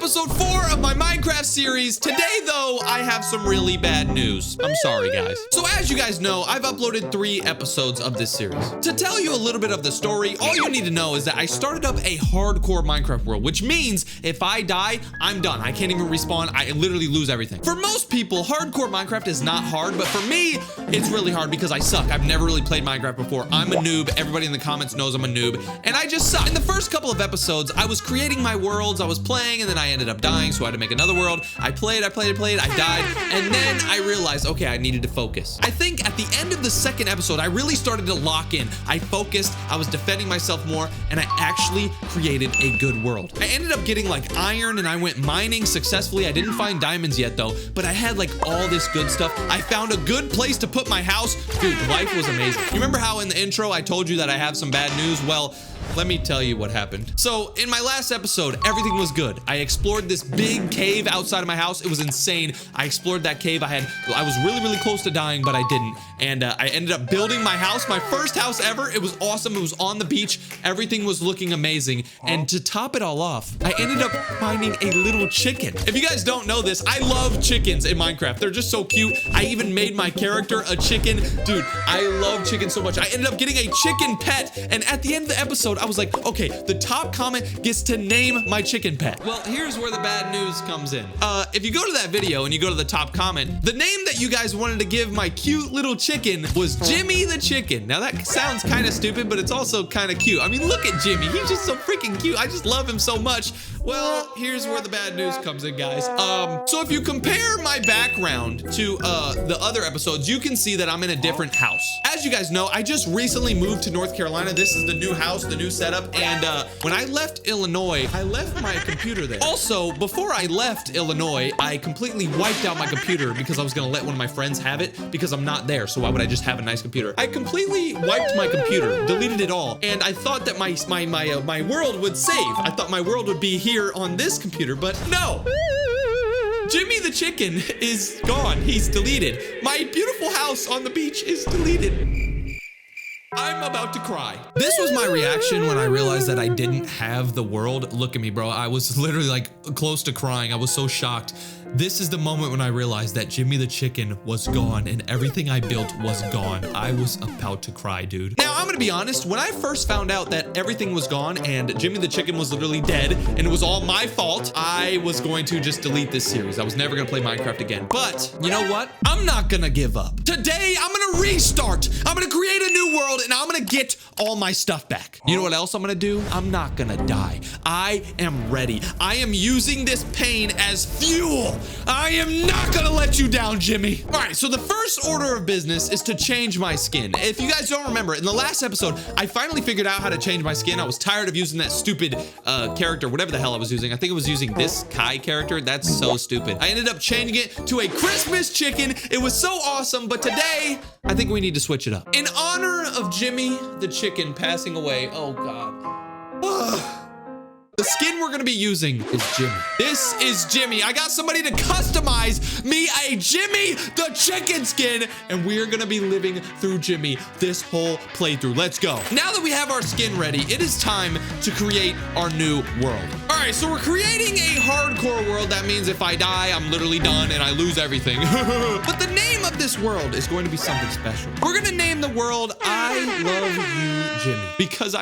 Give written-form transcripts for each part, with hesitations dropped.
episode 4 of my Minecraft series. Today, though, I have some really bad news. I'm sorry, guys. So as you guys know, I've uploaded 3 episodes of this series. To tell you a little bit of the story, all you need to know is that I started up a hardcore Minecraft world, which means if I die, I'm done. I can't even respawn. I literally lose everything. For most people, hardcore Minecraft is not hard, but for me, it's really hard because I suck. I've never really played Minecraft before. I'm a noob. Everybody in the comments knows I'm a noob, and I just suck. In the first couple of episodes, I was creating my worlds, I was playing, and then I ended up dying, so I had to make another world. I played, I died, and then I realized, okay, I needed to focus. I think at the end of the second episode, I really started to lock in. I focused, I was defending myself more, and I actually created a good world. I ended up getting like iron, and I went mining successfully. I didn't find diamonds yet though, but I had like all this good stuff. I found a good place to put my house. Dude, life was amazing. You remember how in the intro I told you that I have some bad news? Well, let me tell you what happened. So in my last episode, everything was good. I explored this big cave outside of my house. It was insane. I explored that cave. I was really close to dying, but I didn't. And I ended up building my house, my first house ever. It was awesome. It was on the beach. Everything was looking amazing. And to top it all off, I ended up finding a little chicken. If you guys don't know this, I love chickens in Minecraft. They're just so cute. I even made my character a chicken. Dude, I love chickens so much. I ended up getting a chicken pet. And at the end of the episode, I was like, okay, the top comment gets to name my chicken pet. Well, here's where the bad news comes in. If you go to that video and you go to the top comment, the name that you guys wanted to give my cute little chicken was Jimmy the Chicken. Now that sounds kind of stupid, but it's also kind of cute. I mean, look at Jimmy. He's just so freaking cute. I just love him so much. Well, here's where the bad news comes in, guys. So if you compare my background to the other episodes, you can see that I'm in a different house. As you guys know, I just recently moved to North Carolina. This is the new house, the new setup. And when I left Illinois, I left my computer there. Also, before I left Illinois, I completely wiped out my computer because I was gonna let one of my friends have it because I'm not there. So why would I just have a nice computer? I completely wiped my computer, deleted it all. And I thought that my world would save. I thought my world would be here on this computer, but no. Jimmy the Chicken is gone. He's deleted. My beautiful house on the beach is deleted. I'm about to cry. This was my reaction when I realized that I didn't have the world. Look at me, bro. I was literally like close to crying. I was so shocked. This is the moment when I realized that Jimmy the Chicken was gone and everything I built was gone. I was about to cry, dude. Now, I'm gonna be honest. When I first found out that everything was gone and Jimmy the Chicken was literally dead and it was all my fault, I was going to just delete this series. I was never gonna play Minecraft again. But you know what? I'm not gonna give up. Today, I'm gonna restart. I'm gonna create a new world and I'm gonna get all my stuff back. You know what else I'm gonna do? I'm not gonna die. I am ready. I am using this pain as fuel. I am not gonna let you down, Jimmy. All right, so the first order of business is to change my skin. If you guys don't remember, in the last episode, I finally figured out how to change my skin. I was tired of using that stupid character, whatever the hell I was using. I think I was using this Kai character. That's so stupid. I ended up changing it to a Christmas chicken. It was so awesome, but today, I think we need to switch it up. In honor of Jimmy the Chicken passing away, oh God. The skin we're gonna be using is Jimmy. This is Jimmy. I got somebody to customize me a Jimmy the Chicken skin, and we are gonna be living through Jimmy this whole playthrough. Let's go. Now that we have our skin ready, it is time to create our new world. All right, so we're creating a hardcore world. That means if I die, I'm literally done and I lose everything. But the name of this world is going to be something special. We're gonna name the world I Love You, Jimmy, because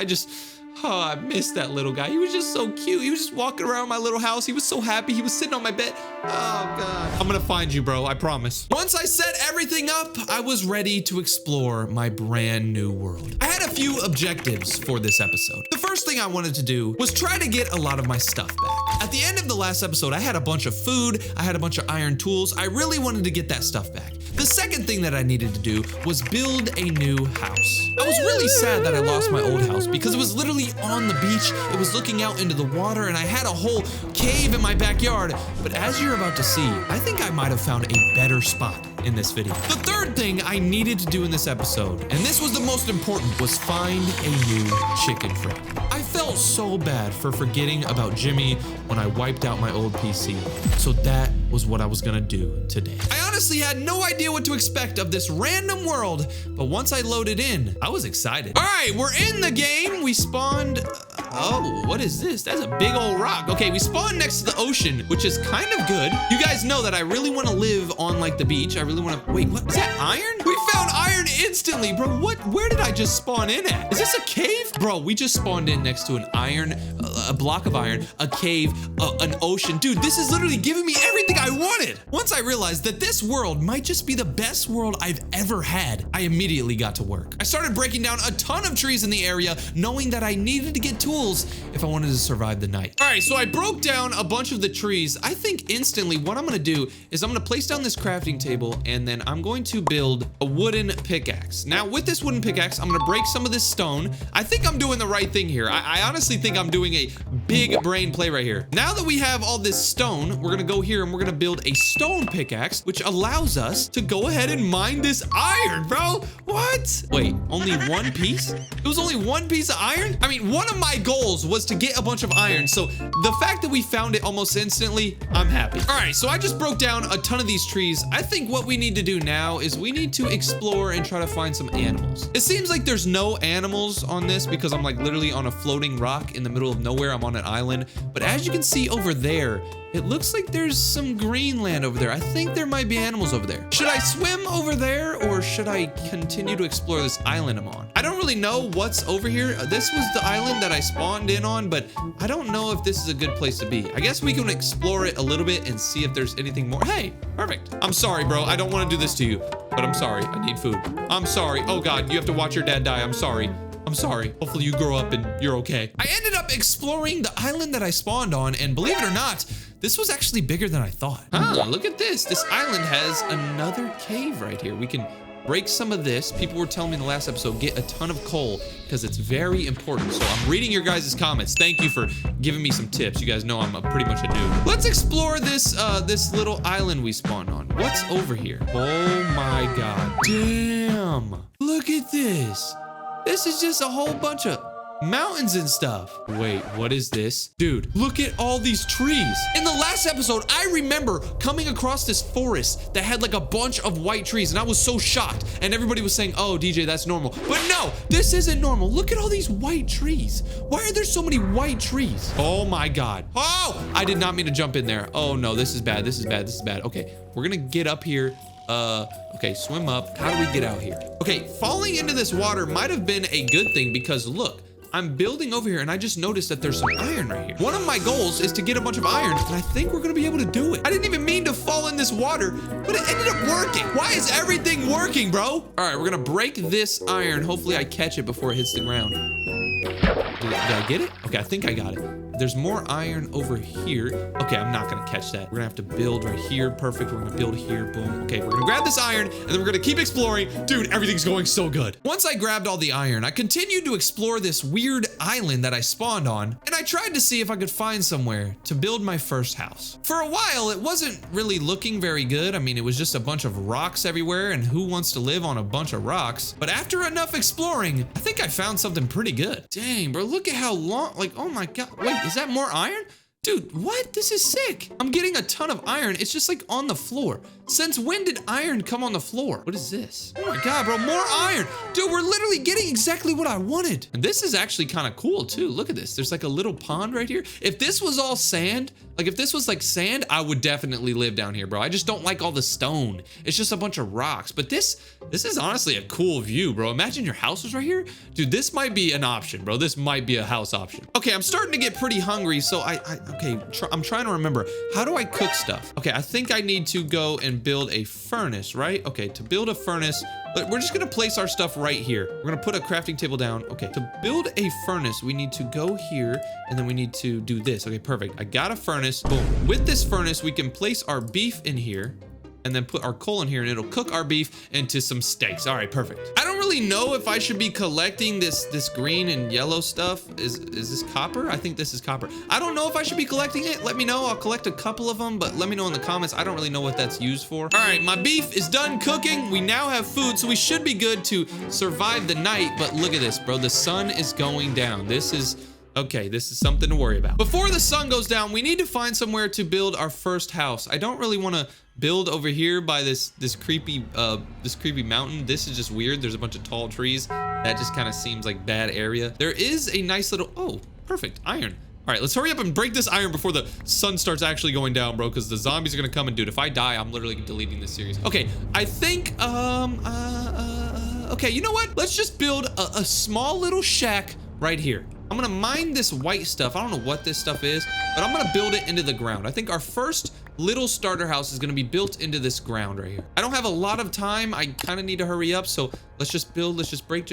oh, I missed that little guy. He was just so cute. He was just walking around my little house. He was so happy. He was sitting on my bed. Oh, God. I'm gonna find you, bro. I promise. Once I set everything up, I was ready to explore my brand new world. I had a few objectives for this episode. The first thing I wanted to do was try to get a lot of my stuff back. At the end of the last episode, I had a bunch of food. I had a bunch of iron tools. I really wanted to get that stuff back. The second thing that I needed to do was build a new house. I was really sad that I lost my old house because it was literally on the beach. It was looking out into the water and I had a whole cave in my backyard. But as you're about to see, I think I might have found a better spot in this video. The third thing I needed to do in this episode, and this was the most important, was find a new chicken friend. I felt so bad for forgetting about Jimmy when I wiped out my old PC. So that was what I was gonna do today. I honestly had no idea what to expect of this random world, but once I loaded in, I was excited. All right, we're in the game. We spawned Oh, what is this? That's a big old rock. Okay, we spawned next to the ocean, which is kind of good. You guys know that I really want to live on like the beach. I really want to, wait, what is that, iron? We found iron instantly, bro. Where did I just spawn in at? Is this a cave? Bro, we just spawned in next to an iron, a block of iron, a cave, an ocean. Dude, this is literally giving me everything I wanted. Once I realized that this world might just be the best world I've ever had, I immediately got to work. I started breaking down a ton of trees in the area, knowing that I needed to get tools if I wanted to survive the night. All right, so I broke down a bunch of the trees. I think instantly what I'm gonna do is I'm gonna place down this crafting table, and then I'm going to build a wooden pickaxe. Now with this wooden pickaxe, I'm gonna break some of this stone. I think I'm doing the right thing here. I honestly think I'm doing a big brain play right here. Now that we have all this stone, we're gonna go here and we're gonna build a stone pickaxe, which allows us to go ahead and mine this iron, bro. What? Wait, only one piece? It was only one piece of iron? I mean, one of my goals was to get a bunch of iron, so the fact that we found it almost instantly, I'm happy. All right, so I just broke down a ton of these trees. I think what we need to do now is we need to explore and try to find some animals. It seems like there's no animals on this because I'm like literally on a floating rock in the middle of nowhere. I'm on an island, but as you can see over there, it looks like there's some green land over there. I think there might be animals over there. Should I swim over there or should I continue to explore this island I'm on? I don't really know what's over here. This was the island that I spawned in on, but I don't know if this is a good place to be. I guess we can explore it a little bit and see if there's anything more. Hey, perfect. I'm sorry, bro. I don't want to do this to you, but I'm sorry. I need food. I'm sorry. Oh God, you have to watch your dad die. I'm sorry. I'm sorry. Hopefully you grow up and you're okay. I ended up exploring the island that I spawned on, and believe it or not, this was actually bigger than I thought. Huh, look at this. This island has another cave right here. We can break some of this. People were telling me in the last episode, get a ton of coal because it's very important. So I'm reading your guys' comments. Thank you for giving me some tips. You guys know I'm pretty much a noob. Let's explore this this little island we spawned on. What's over here? Oh my God. Damn. Look at this. This is just a whole bunch of mountains and stuff. Wait, what is this? Dude, look at all these trees. In the last episode, I remember coming across this forest that had like a bunch of white trees, and I was so shocked. And everybody was saying, oh, DJ, that's normal. But no, this isn't normal. Look at all these white trees. Why are there so many white trees? Oh my God. Oh, I did not mean to jump in there. Oh no, this is bad. This is bad. This is bad. Okay, we're gonna get up here. Okay, swim up. How do we get out here? Okay, falling into this water might have been a good thing because look, I'm building over here and I just noticed that there's some iron right here. One of my goals is to get a bunch of iron, and I think we're gonna be able to do it. I didn't even mean to fall in this water, but it ended up working. Why is everything working, bro? All right, we're gonna break this iron. Hopefully I catch it before it hits the ground. Did I get it? Okay, I think I got it. There's more iron over here. Okay, I'm not gonna catch that. We're gonna have to build right here. Perfect, we're gonna build here, boom. Okay, we're gonna grab this iron and then we're gonna keep exploring. Dude, everything's going so good. Once I grabbed all the iron, I continued to explore this weird island that I spawned on, and I tried to see if I could find somewhere to build my first house. For a while, it wasn't really looking very good. I mean, it was just a bunch of rocks everywhere, and who wants to live on a bunch of rocks? But after enough exploring, I think I found something pretty good. Dang, bro, look at how long, like, oh my God, wait, is that more iron? Dude, what? This is sick. I'm getting a ton of iron. It's just like on the floor. Since when did iron come on the floor? What is this? Oh my God, bro, more iron. Dude, we're literally getting exactly what I wanted. And this is actually kind of cool too. Look at this. There's like a little pond right here. If this was all sand, like if this was like sand, I would definitely live down here, bro. I just don't like all the stone. It's just a bunch of rocks. But this is honestly a cool view, bro. Imagine your house was right here. Dude, this might be an option, bro. This might be a house option. Okay, I'm starting to get pretty hungry, so I'm trying to remember. How do I cook stuff? Okay, I think I need to go and build a furnace, right? Okay, to build a furnace, we're just gonna place our stuff right here. We're gonna put a crafting table down. Okay, to build a furnace, we need to go here, and then we need to do this. Okay, perfect. I got a furnace. Boom. With this furnace, we can place our beef in here, and then put our coal in here, and it'll cook our beef into some steaks. All right, perfect. I don't really know if I should be collecting this green and yellow stuff. Is this copper? I think this is copper. I don't know if I should be collecting it. Let me know. I'll collect a couple of them, but let me know in the comments. I don't really know what that's used for. All right, my beef is done cooking. We now have food, so we should be good to survive the night. But look at this, bro. The sun is going down. This is... okay, this is something to worry about. Before the sun goes down, we need to find somewhere to build our first house. I don't really want to build over here by this creepy mountain. This is just weird. There's a bunch of tall trees. That just kind of seems like bad area. There is a nice little, oh, Perfect. Iron. All right, let's hurry up and break this iron before the sun starts actually going down, bro, because the zombies are gonna come and dude, if I die, I'm literally deleting this series. Okay, I think, okay, you know what? Let's just build a small little shack right here. I'm gonna mine this white stuff. I don't know what this stuff is, but I'm gonna build it into the ground. I think our first little starter house is gonna be built into this ground right here. I don't have a lot of time. I kind of need to hurry up, so let's just build, let's just break.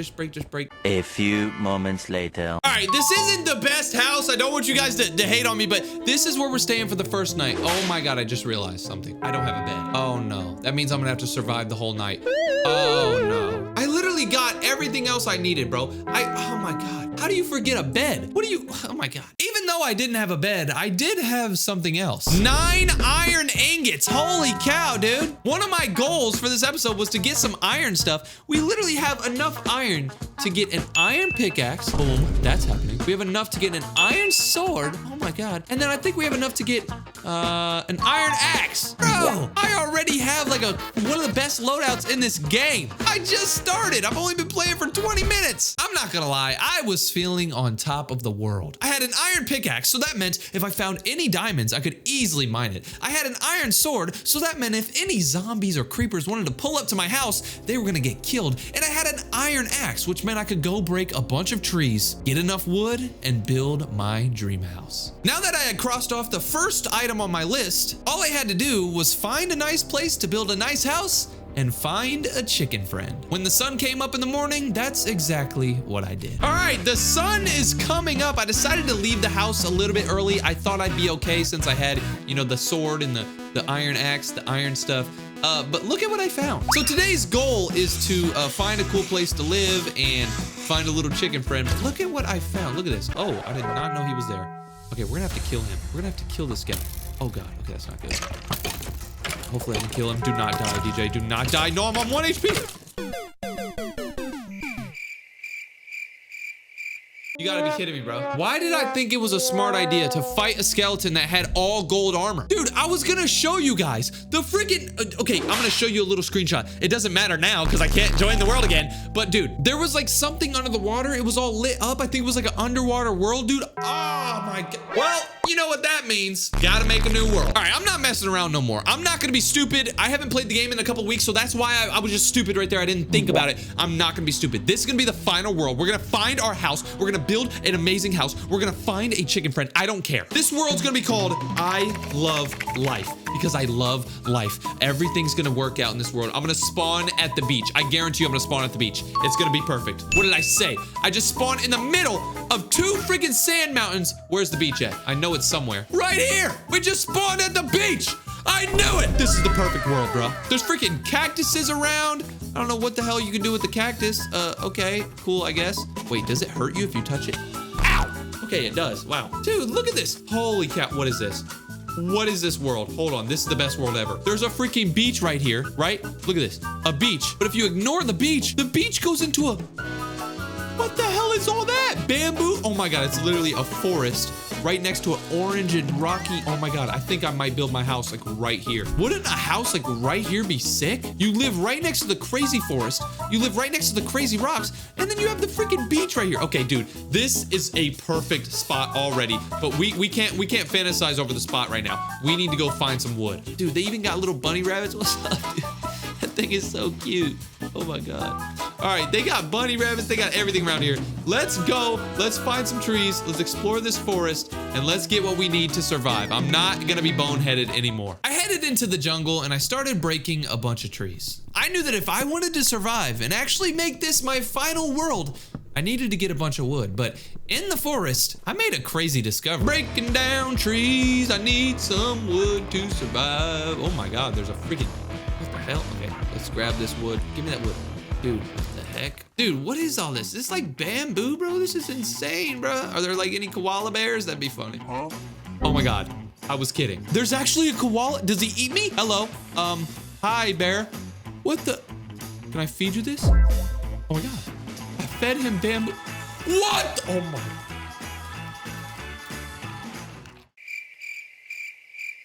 A few moments later. All right, this isn't the best house. I don't want you guys to hate on me, but this is where we're staying for the first night. Oh my God, I just realized something. I don't have a bed. Oh no, that means I'm gonna have to survive the whole night. Oh no. I literally got everything else I needed, bro. Oh my God. How do you forget a bed? Oh my God. Even though I didn't have a bed, I did have something else. 9 iron ingots. Holy cow, dude. One of my goals for this episode was to get some iron stuff. We literally have enough iron to get an iron pickaxe. Boom, that's happening. We have enough to get an iron sword. Oh my God. And then I think we have enough to get an iron axe. Bro, I already have like one of the best loadouts in this game. I just started. I've only been playing for 20 minutes. I'm not gonna lie. I was feeling on top of the world. I had an iron pickaxe, so that meant if I found any diamonds, I could easily mine it. I had an iron sword, so that meant if any zombies or creepers wanted to pull up to my house, they were gonna get killed. And I had an iron axe, which meant I could go break a bunch of trees, get enough wood, and build my dream house. Now that I had crossed off the first item on my list, all I had to do was find a nice place to build a nice house and find a chicken friend. When the sun came up in the morning, that's exactly what I did. All right, the sun is coming up. I decided to leave the house a little bit early. I thought I'd be okay since I had, you know, the sword and the iron axe, the iron stuff. But look at what I found. So today's goal is to find a cool place to live and find a little chicken friend. But look at what I found. Look at this. Oh, I did not know he was there. Okay, we're gonna have to kill him. We're gonna have to kill this guy. Oh God, okay, that's not good. Hopefully I can kill him. Do not die, DJ. Do not die. No, I'm on 1 HP. You gotta be kidding me, bro. Why did I think it was a smart idea to fight a skeleton that had all gold armor? Dude, I was gonna show you guys the freaking... okay, I'm gonna show you a little screenshot. It doesn't matter now because I can't join the world again. But dude, there was like something under the water. It was all lit up. I think it was like an underwater world, dude. Oh my God. Well, you know what that means. Gotta make a new world. All right, I'm not messing around no more. I'm not gonna be stupid. I haven't played the game in a couple weeks, so that's why I was just stupid right there. I didn't think about it. I'm not gonna be stupid. This is gonna be the final world. We're gonna find our house. We're gonna build an amazing house. We're gonna find a chicken friend. I don't care. This world's gonna be called I Love Life because I love life. Everything's gonna work out in this world. I'm gonna spawn at the beach. I guarantee you I'm gonna spawn at the beach. It's gonna be perfect. What did I say? I just spawned in the middle of 2 freaking sand mountains. Where's the beach at? I know it's somewhere. Right here. We just spawned at the beach. I knew it. This is the perfect world, bro. There's freaking cactuses around. I don't know what the hell you can do with the cactus. Okay, cool, I guess. Wait, does it hurt you if you touch it? Ow! Okay, it does. Wow. Dude, look at this. Holy cow, what is this? What is this world? Hold on, this is the best world ever. There's a freaking beach right here, right? Look at this, a beach. But if you ignore the beach goes into a... what the hell is all that? Bamboo? Oh my God, it's literally a forest right next to an orange and rocky. Oh my God, I think I might build my house like right here. Wouldn't a house like right here be sick? You live right next to the crazy forest. You live right next to the crazy rocks. And then you have the freaking beach right here. Okay, dude, this is a perfect spot already. But we can't fantasize over the spot right now. We need to go find some wood. Dude, they even got little bunny rabbits. What's up, dude? That thing is so cute. Oh my God. All right, they got bunny rabbits. They got everything around here. Let's go. Let's find some trees. Let's explore this forest and let's get what we need to survive. I'm not gonna be boneheaded anymore. I headed into the jungle and I started breaking a bunch of trees. I knew that if I wanted to survive and actually make this my final world, I needed to get a bunch of wood, but in the forest, I made a crazy discovery. Breaking down trees, I need some wood to survive. Oh my God, there's a freaking, what the hell? Okay, let's grab this wood. Give me that wood. Dude, what the heck? Dude, what is all this? This is like bamboo, bro? This is insane, bro. Are there like any koala bears? That'd be funny. Oh my God, I was kidding. There's actually a koala. Does he eat me? Hello, hi bear. What the? Can I feed you this? Oh my God, I fed him bamboo. What? Oh my.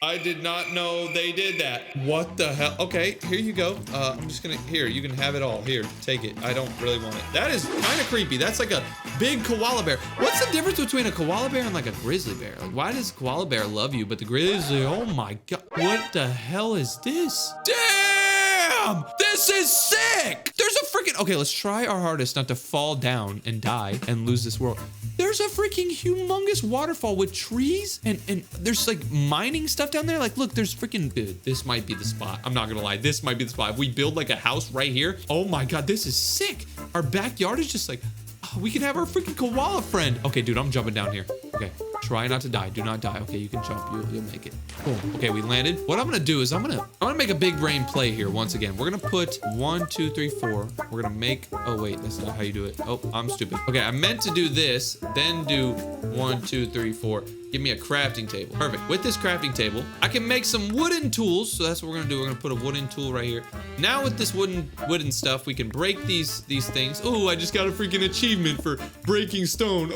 I did not know they did that. What the hell? Okay, here you go. I'm just gonna, here, you can have it all. Here, take it. I don't really want it. That is kind of creepy. That's like a big koala bear. What's the difference between a koala bear and like a grizzly bear? Like, why does a koala bear love you, but the grizzly, oh my God, what the hell is this? Damn, this is sick. There's a freaking, okay, let's try our hardest not to fall down and die and lose this world. There's a freaking humongous waterfall with trees and there's like mining stuff down there. Like, look, there's freaking, dude, this might be the spot. I'm not gonna lie, this might be the spot. If we build like a house right here, oh my God, this is sick. Our backyard is just like, oh, we can have our freaking koala friend. Okay, dude, I'm jumping down here. Okay, try not to die. Do not die. Okay, you can jump. You'll make it. Boom. Okay, we landed. What I'm gonna do is I'm gonna make a big brain play here once again. We're gonna put 1, 2, 3, 4. We're gonna make, oh wait, that's not how you do it. Oh, I'm stupid. Okay, I meant to do this, then do 1, 2, 3, 4. Give me a crafting table. Perfect. With this crafting table, I can make some wooden tools. So that's what we're gonna do. We're gonna put a wooden tool right here. Now with this wooden stuff, we can break these things. Oh, I just got a freaking achievement for breaking stone.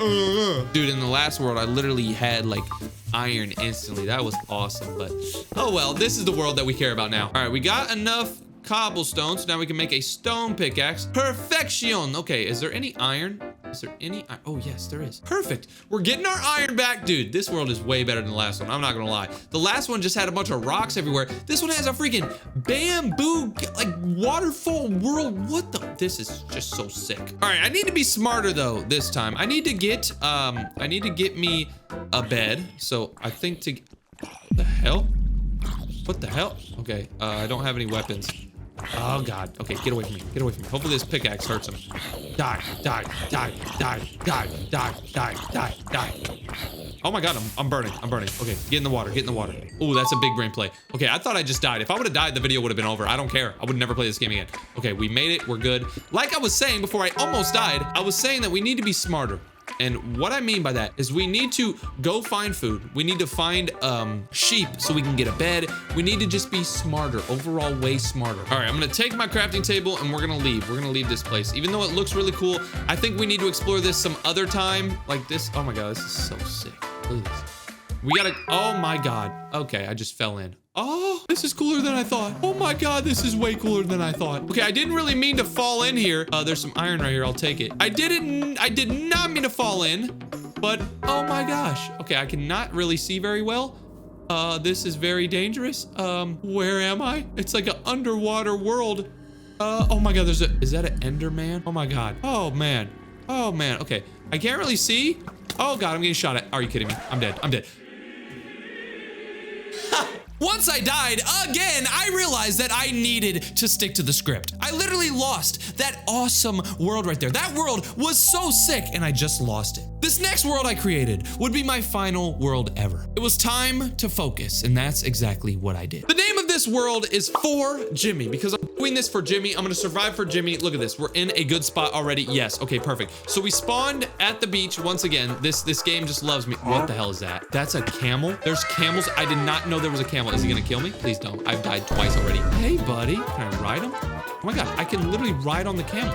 Dude, in the last world, I literally had like iron instantly. That was awesome, but oh well, this is the world that we care about now. All right, we got enough cobblestone, so now we can make a stone pickaxe. Perfection. Okay, is there any iron? Is there any? Oh, yes, there is. Perfect. We're getting our iron back. Dude, this world is way better than the last one. I'm not gonna lie. The last one just had a bunch of rocks everywhere. This one has a freaking bamboo, like, waterfall world. What the? This is just so sick. All right, I need to be smarter, though, this time. I need to get me a bed. So I think to... What the hell? What the hell? Okay, I don't have any weapons. Oh God. Okay, get away from me. Get away from me. Hopefully this pickaxe hurts him. Die, die, die, die, die, die, die, die, die. Oh my God, I'm burning. I'm burning. Okay, get in the water. Get in the water. Oh, that's a big brain play. Okay, I thought I just died. If I would have died, the video would have been over. I don't care. I would never play this game again. Okay, we made it. We're good. Like I was saying before I almost died, I was saying that we need to be smarter. And what I mean by that is we need to go find food. We need to find sheep so we can get a bed. We need to just be smarter, overall way smarter. All right, I'm gonna take my crafting table and we're gonna leave. We're gonna leave this place. Even though it looks really cool, I think we need to explore this some other time. Like this, oh my God, this is so sick. Look at this. We gotta, oh my God. Okay, I just fell in. Oh, this is cooler than I thought. Oh my God, this is way cooler than I thought. Okay, I didn't really mean to fall in here. There's some iron right here, I'll take it. I did not mean to fall in, but oh my gosh. Okay, I cannot really see very well. This is very dangerous. Where am I? It's like an underwater world. Oh my God, is that an Enderman? Oh my God. Oh man. Oh man, okay. I can't really see. Oh God, I'm getting shot at. Are you kidding me? I'm dead, I'm dead. Once I died again, I realized that I needed to stick to the script. I literally lost that awesome world right there. That world was so sick and I just lost it. This next world I created would be my final world ever. It was time to focus, and that's exactly what I did. The name of this world is For Jimmy, because I'm doing this for Jimmy. I'm gonna survive for Jimmy. Look at this, we're in a good spot already. Yes, okay, perfect. So we spawned at the beach once again. This game just loves me. What the hell is that? That's a camel? There's camels. I did not know there was a camel. Is he gonna kill me? Please don't. I've died twice already. Hey, buddy, can I ride him? Oh my God, I can literally ride on the camel.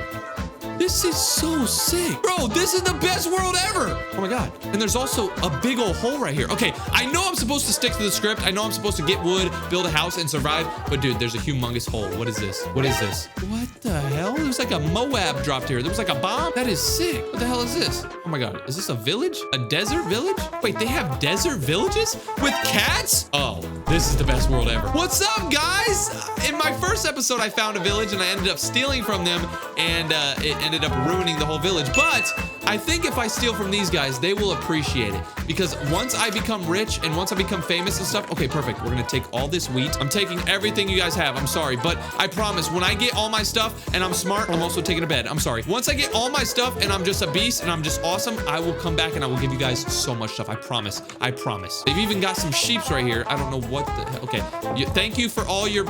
This is so sick. Bro, this is the best world ever. Oh my God. And there's also a big old hole right here. Okay, I know I'm supposed to stick to the script. I know I'm supposed to get wood, build a house, and survive. But dude, there's a humongous hole. What is this? What is this? What the hell? There's like a Moab dropped here. There was like a bomb. That is sick. What the hell is this? Oh my God. Is this a village? A desert village? Wait, they have desert villages with cats? Oh, this is the best world ever. What's up, guys? In my first episode, I found a village and I ended up stealing from them, and it ended up ruining the whole village. But I think if I steal from these guys, they will appreciate it, because once I become rich and once I become famous and stuff, okay, perfect. We're gonna take all this wheat. I'm taking everything you guys have. I'm sorry, but I promise when I get all my stuff and I'm smart, I'm also taking a bed. I'm sorry. Once I get all my stuff and I'm just a beast and I'm just awesome, I will come back and I will give you guys so much stuff. I promise. I promise. They've even got some sheeps right here. I don't know what the hell. Okay. Thank you for all your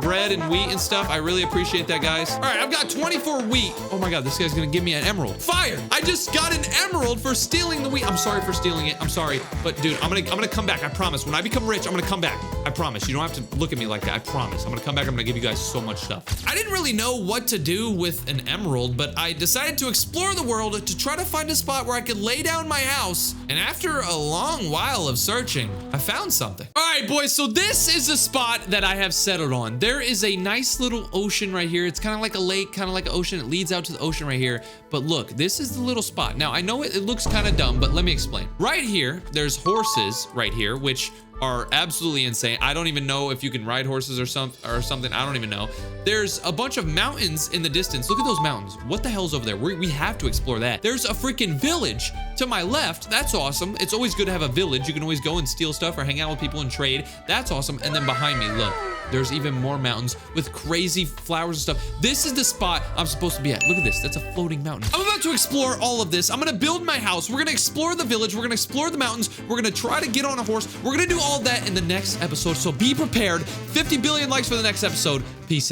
bread and wheat and stuff. I really appreciate that, guys. All right, I've got 24 wheat. Oh my God, this guy's gonna give me an emerald. Fire! I just got an emerald for stealing the wheat. I'm sorry for stealing it. I'm sorry, but dude, I'm gonna come back. I promise. When I become rich, I'm gonna come back. I promise. You don't have to look at me like that. I promise. I'm gonna come back. I'm gonna give you guys so much stuff. I didn't really know what to do with an emerald, but I decided to explore the world to try to find a spot where I could lay down my house. And after a long while of searching, I found something. All right, boys. So this is the spot that I have settled on. There is a nice little ocean right here. It's kind of like a lake, kind of like an ocean. It leads out to the ocean right here. But look, this is the little spot spot. Now, I know it looks kind of dumb, but let me explain. Right here, there's horses right here, which are absolutely insane. I don't even know if you can ride horses or something. I don't even know. There's a bunch of mountains in the distance. Look at those mountains. What the hell's over there? We have to explore that. There's a freaking village to my left. That's awesome. It's always good to have a village. You can always go and steal stuff or hang out with people and trade. That's awesome. And then behind me, look. There's even more mountains with crazy flowers and stuff. This is the spot I'm supposed to be at. Look at this. That's a floating mountain. I'm about to explore all of this. I'm gonna build my house. We're gonna explore the village. We're gonna explore the mountains. We're gonna try to get on a horse. We're gonna do all that in the next episode. So be prepared. 50 billion likes for the next episode. Peace out.